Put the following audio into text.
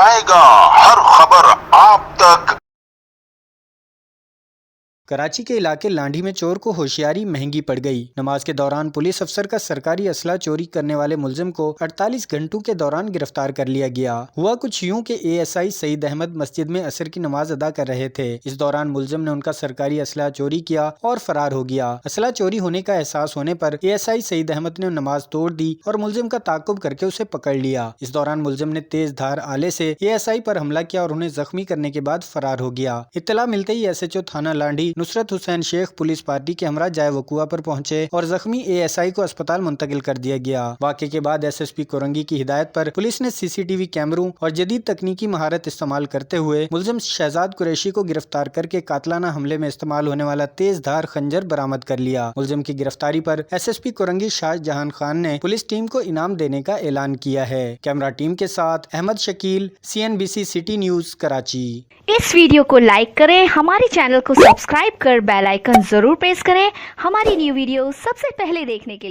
पहुंचाएगा हर खबर आप तक। कराची के इलाके लांढी में चोर को होशियारी महंगी पड़ गई। नमाज के दौरान पुलिस अफसर का सरकारी असला चोरी करने वाले मुलजिम को 48 घंटों के दौरान गिरफ्तार कर लिया गया। हुआ कुछ यूं कि ASI सईद अहमद मस्जिद में असर की नमाज अदा कर रहे थे। इस दौरान मुलजिम ने उनका सरकारी असला चोरी किया और फरार हो गया। असला चोरी होने का एहसास होने पर ASI सईद अहमद ने नमाज तोड़ दी और मुलजिम का ताक़ुब करके उसे पकड़ लिया। इस दौरान मुलजिम ने तेज धार आले से ASI पर हमला किया और उन्हें जख्मी करने के बाद फरार हो गया। इत्तला मिलते ही SHO थाना लांढी नुसरत हुसैन शेख पुलिस पार्टी के हमरा जाए वकुआ पर पहुंचे और जख्मी ASI को अस्पताल मुंतकिल कर दिया गया। वाक़े के बाद SSP कोरंगी की हिदायत पर पुलिस ने CCTV कैमरों और जदीद तकनीकी महारत इस्तेमाल करते हुए मुलजिम शहजाद कुरैशी को गिरफ्तार करके कातलाना हमले में इस्तेमाल होने वाला तेज धार खंजर बरामद कर लिया। मुलजिम की गिरफ्तारी पर SSP कोरंगी शाहजहान खान ने पुलिस टीम को इनाम देने का ऐलान किया है। कैमरा टीम के साथ Ahmed Shakeel, CNBC city news, Karachi. इस वीडियो को लाइक करें, हमारे चैनल को सब्सक्राइब कर बेल आइकन जरूर प्रेस करें हमारी न्यू वीडियो सबसे पहले देखने के लिए।